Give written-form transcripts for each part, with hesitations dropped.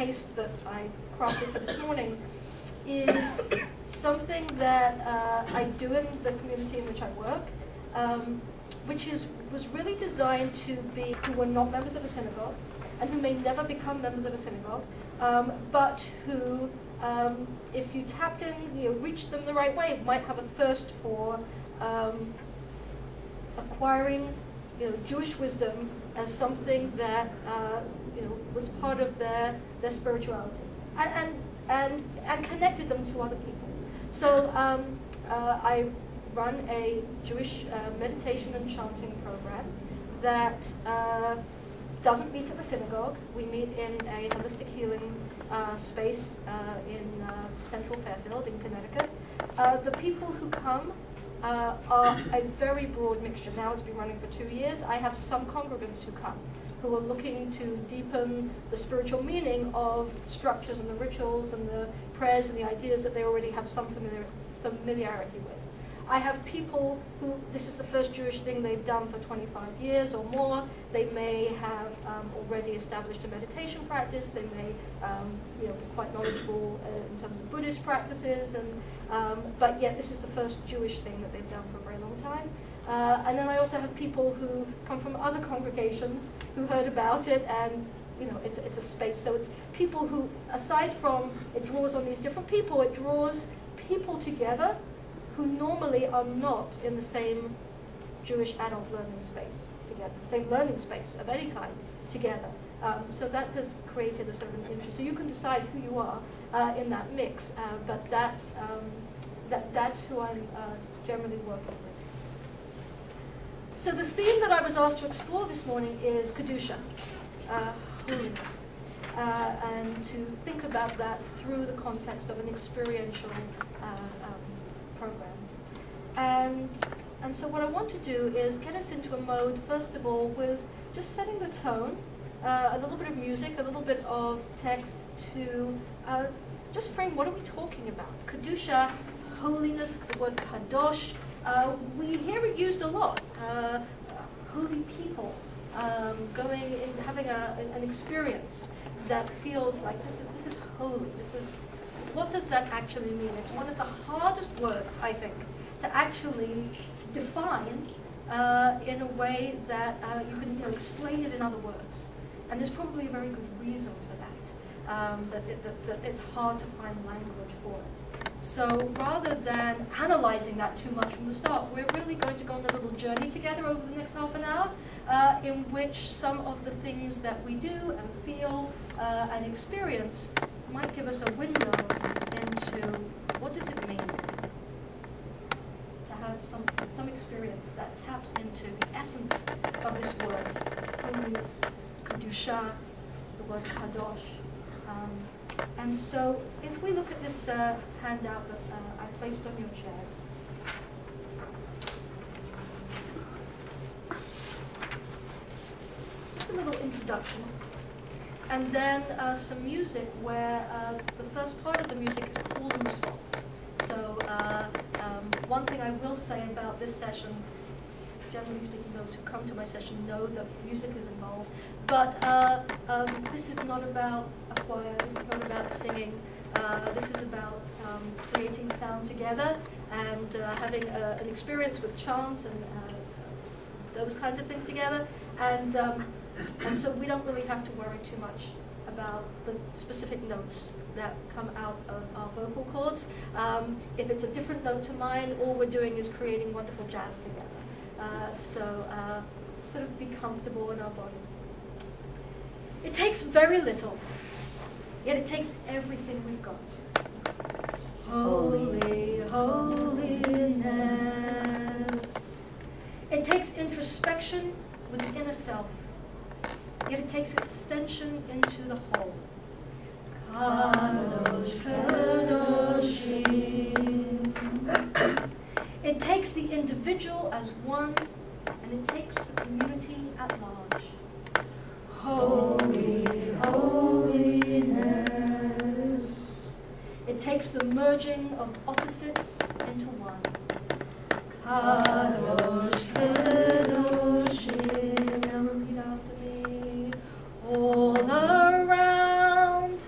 paste that I crafted for this morning is something that I do in the community in which I work, which was really designed to be who were not members of a synagogue and who may never become members of a synagogue, but who, if you tapped in, reached them the right way, might have a thirst for acquiring Jewish wisdom as something that was part of their spirituality, and connected them to other people. So I run a Jewish meditation and chanting program that doesn't meet at the synagogue. We meet in a holistic healing space in Central Fairfield in Connecticut. The people who come are a very broad mixture. Now it's been running for 2 years. I have some congregants who come who are looking to deepen the spiritual meaning of the structures and the rituals and the prayers and the ideas that they already have some familiarity with. I have people who, this is the first Jewish thing they've done for 25 years or more. They may have already established a meditation practice. They may be quite knowledgeable in terms of Buddhist practices, but yet this is the first Jewish thing that they've done for a very long time. And then I also have people who come from other congregations who heard about it, and it's a space. So it's people who, aside from it draws on these different people, it draws people together who normally are not in the same Jewish adult learning space together, the same learning space of any kind together. So that has created a sort of an interest. So you can decide who you are in that mix, but that's who I'm generally working with. So the theme that I was asked to explore this morning is Kedusha, holiness, and to think about that through the context of an experiential program. And so what I want to do is get us into a mode, first of all, with just setting the tone, a little bit of music, a little bit of text to just frame what are we talking about. Kedusha, holiness, the word kadosh. We hear it used a lot. Holy people going in, having an experience that feels like this is holy. What does that actually mean? It's one of the hardest words, I think, to actually define in a way that you can explain it in other words. And there's probably a very good reason for that, that it's hard to find language for it. So rather than analyzing that too much from the start, we're really going to go on a little journey together over the next half an hour in which some of the things that we do and feel and experience might give us a window into what does it mean to have some experience that taps into the essence of this word, holiness, Kedusha, the word kadosh. And so if we look at this handout that I placed on your chairs, just a little introduction, and then some music where the first part of the music is call and response. So one thing I will say about this session, generally speaking, those who come to my session know that music is involved, but this is not about a choir, this is not about singing, this is about creating sound together and having an experience with chant and those kinds of things together, and so we don't really have to worry too much about the specific notes that come out of our vocal cords. If it's a different note to mine, all we're doing is creating wonderful jazz together. So sort of be comfortable in our bodies. It takes very little, yet it takes everything we've got. Holy, holiness. It takes introspection with the inner self, yet it takes extension into the whole. Kadosh, Kadoshim. It takes the individual as one, and it takes the community at large. Holy, holiness. It takes the merging of opposites into one. Kadosh, Kadoshim. Now repeat after me. All around.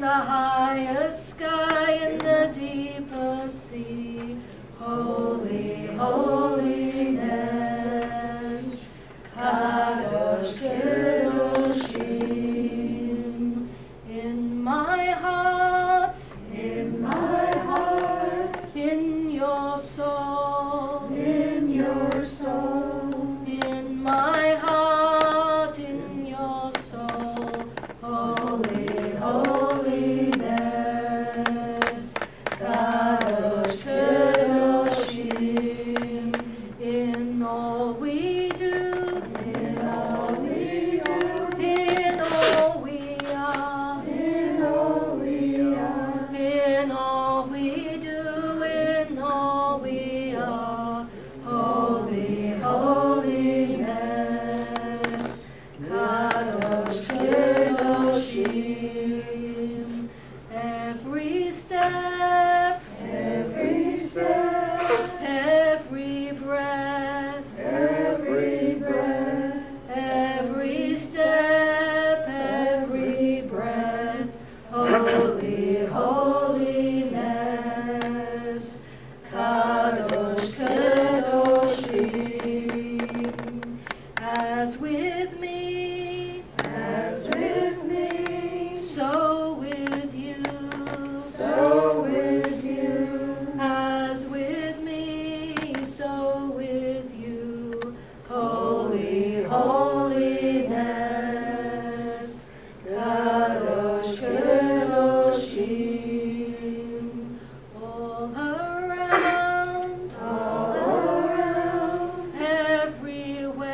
the highest sky, in the deepest sea. Holy, holiness, Kadosh, Kedoshim. In my heart, in your soul, in my heart, in your soul. Holy, holiness, Kadosh, Kedoshim. In all we do, in all we are, in all we do, in all we are. Holy, holiness, Kadosh, Kedoshim. Every step, every breath, every step, every breath. Holy, holiness, Kadosh, Kedoshim. As with me, so with you, as with me, so with you. Holy, holiness, Kadosh, Kedoshim. All around, everywhere,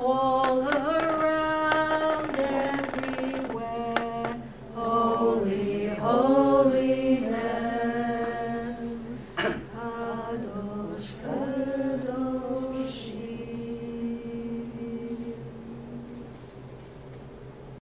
all around, everywhere. Holy, holy.